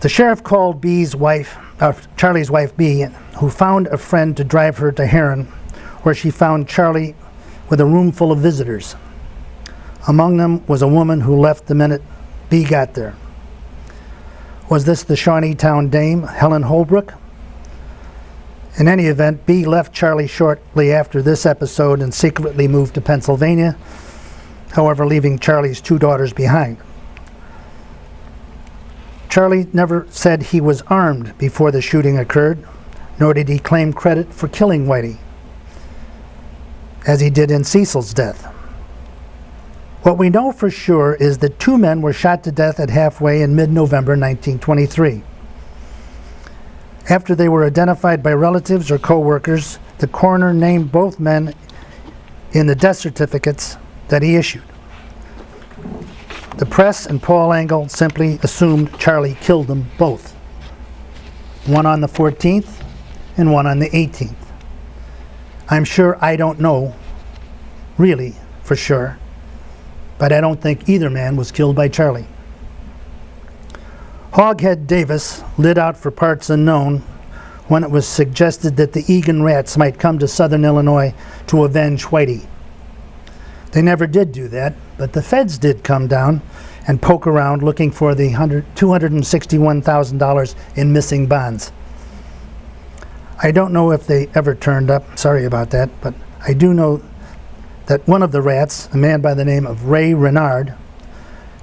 The sheriff called Charlie's wife, Bee, who found a friend to drive her to Heron, where she found Charlie with a room full of visitors. Among them was a woman who left the minute Bee got there. Was this the Shawneetown dame, Helen Holbrook? In any event, Bee left Charlie shortly after this episode and secretly moved to Pennsylvania, however, leaving Charlie's 2 daughters behind. Charlie never said he was armed before the shooting occurred, nor did he claim credit for killing Whitey, as he did in Cecil's death. What we know for sure is that 2 men were shot to death at Halfway in mid-November 1923. After they were identified by relatives or co-workers, the coroner named both men in the death certificates that he issued. The press and Paul Engel simply assumed Charlie killed them both, one on the 14th and one on the 18th. I'm sure I don't know, really, for sure, but I don't think either man was killed by Charlie. Hoghead Davis lit out for parts unknown when it was suggested that the Egan Rats might come to southern Illinois to avenge Whitey. They never did do that, but the feds did come down and poke around looking for the $261,000 in missing bonds. I don't know if they ever turned up, sorry about that, but I do know that one of the rats, a man by the name of Ray Renard,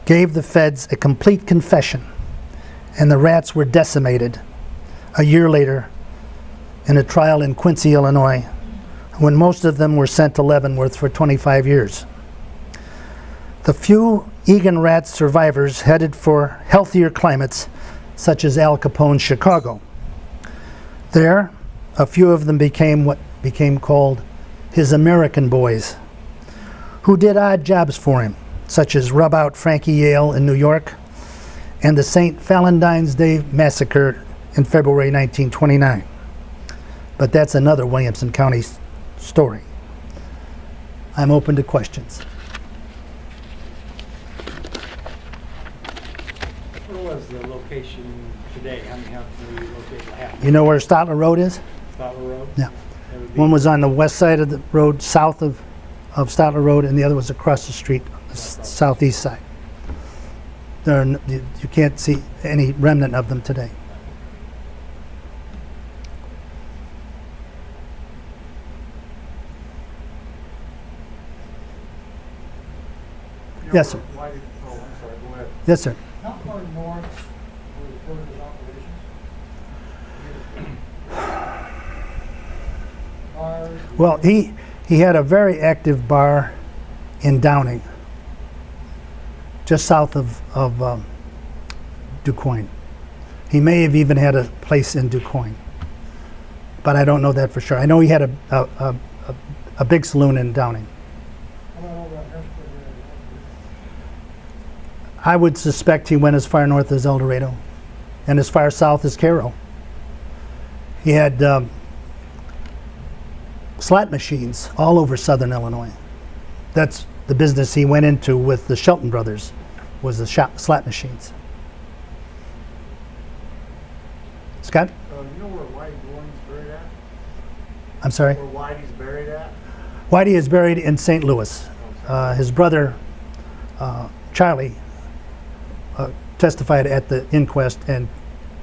gave the feds a complete confession, and the rats were decimated a year later in a trial in Quincy, Illinois, when most of them were sent to Leavenworth for 25 years. The few Egan Rat survivors headed for healthier climates, such as Al Capone's Chicago. There, a few of them became what became called his American boys, who did odd jobs for him, such as rub out Frankie Yale in New York and the St. Valentine's Day Massacre in February 1929. But that's another Williamson County story. I'm open to questions. Where was the location today? How can we locate what happened? You know where Stotler Road is? Stotler Road? Yeah. One was on the west side of the road, south of Stotler Road, and the other was across the street, the southeast side. You can't see any remnant of them today. Yes, sir. Oh, I'm sorry, go ahead. Yes, sir. How far north were the Birger's operations? Bars? Well, he had a very active bar in Downing, just south of DuQuoin. He may have even had a place in DuQuoin, but I don't know that for sure. I know he had a big saloon in Downing. How about over on Harrisburg area? I would suspect he went as far north as El Dorado and as far south as Cairo. He had slot machines all over southern Illinois. That's the business he went into with the Shelton brothers, was the slot machines. Scott? You know where Whitey Goring's buried at? I'm sorry? Where Whitey's buried at? Whitey is buried in St. Louis. His brother, Charlie, testified at the inquest and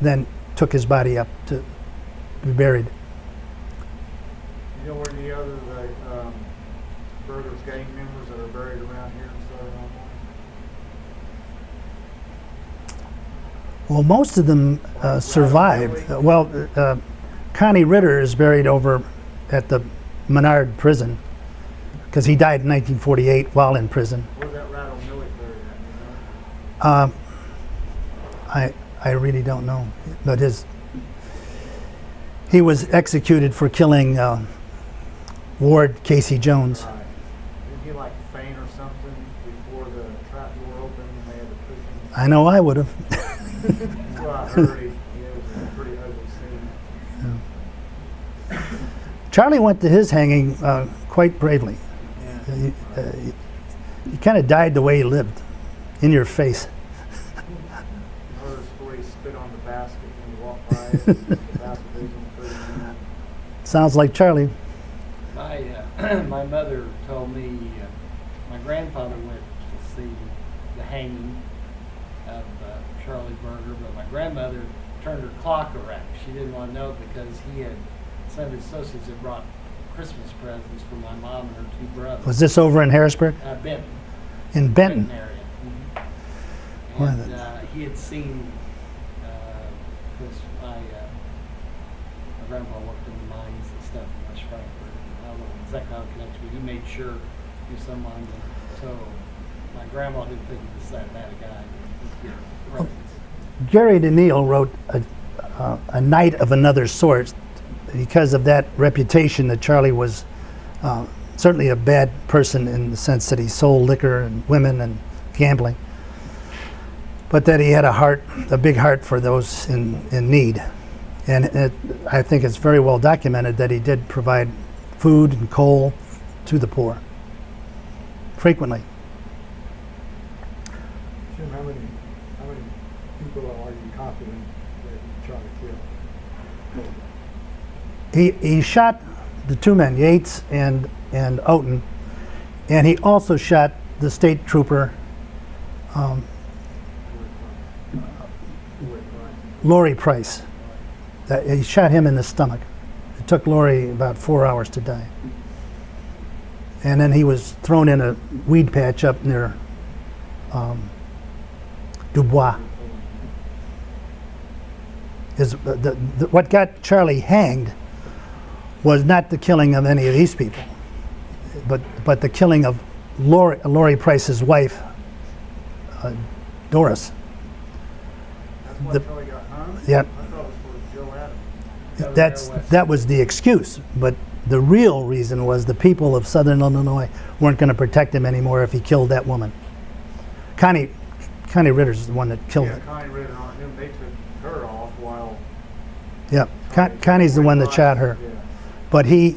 then took his body up to be buried. You know where any other Birger's gang members that are buried around here in southern Illinois? Well, most of them survived. Connie Ritter is buried over at the Menard prison because he died in 1948 while in prison. Where's that Rattle Millie buried at, you know? I really don't know, but he was executed for killing Ward Casey Jones. Right. Didn't he like faint or something before the trap door opened and they had to push him? I know I would have. Well, I heard it was a pretty ugly scene. Charlie went to his hanging quite bravely. Yeah. He kind of died the way he lived, in your face. I heard a story Charlie spit on the basket when he walked by it. The basket was on the Sounds like Charlie. My mother told me my grandfather went to see the hanging of Charlie Birger, but my grandmother turned her clock around. She didn't want to know because some of his associates had brought Christmas presents for my mom and her two brothers. Was this over in Harrisburg? Benton. In Benton? Area. Where And the- he had seen, because my grandpa worked in the mines and stuff in West Frankfort. I don't know exactly how it connects, but he made sure he was someone that, so my grandma didn't think he was that bad a guy. He'd get presents. Jerry DeNeal wrote a Knight of Another Sort because of that reputation that Charlie was certainly a bad person in the sense that he sold liquor and women and gambling, but that he had a big heart for those in need. And I think it's very well documented that he did provide food and coal to the poor frequently. Jim, how many people are you confident that Charlie killed? He shot the two men, Yates and Oughton, and he also shot the state trooper Lori Price. He shot him in the stomach. It took Lori about 4 hours to die. And then he was thrown in a weed patch up near Dubois. What got Charlie hanged was not the killing of any of these people, but the killing of Lori Price's wife, Doris. That's why The- Charlie got hung? Yep. I thought it was for Joe Adams. That was the excuse, but the real reason was the people of Southern Illinois weren't going to protect him anymore if he killed that woman. Connie Ritter's the one that killed Yeah, her. Connie Ritter on him, they took her off while. Yeah, Connie's the one that shot her, Yeah. but he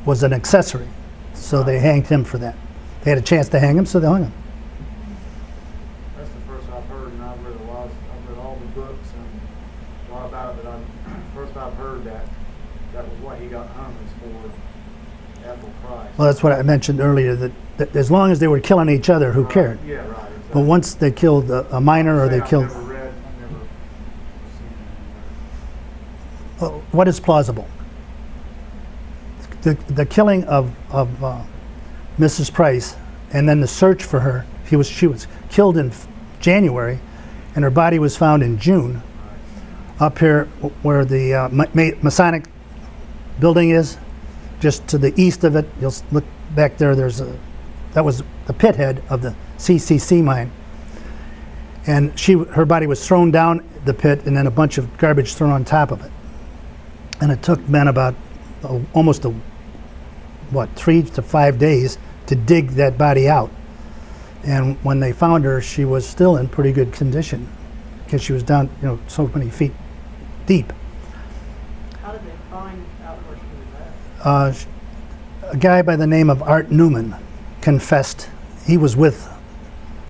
was an accessory, so they hanged him for that. They had a chance to hang him, so they hung him. That's the first I've heard, and I've read all the books and a lot about it, but first I've heard that was why he got hung, was for Ethel Price. Well, that's what I mentioned earlier, that as long as they were killing each other, who cared? Yeah, right. But once they killed a minor or they killed... I've never read, I've never seen Well, what is plausible? The killing of Mrs. Price, and then the search for her. She was killed in January, and her body was found in June. Up here, where the Masonic building is, just to the east of it, you'll look back there. That was the pit head of the CCC mine, and her body was thrown down the pit, and then a bunch of garbage thrown on top of it. And it took men about almost 3 to 5 days to dig that body out. And when they found her, she was still in pretty good condition because she was down, so many feet deep. How did they find out where she was at? A guy by the name of Art Newman confessed. He was with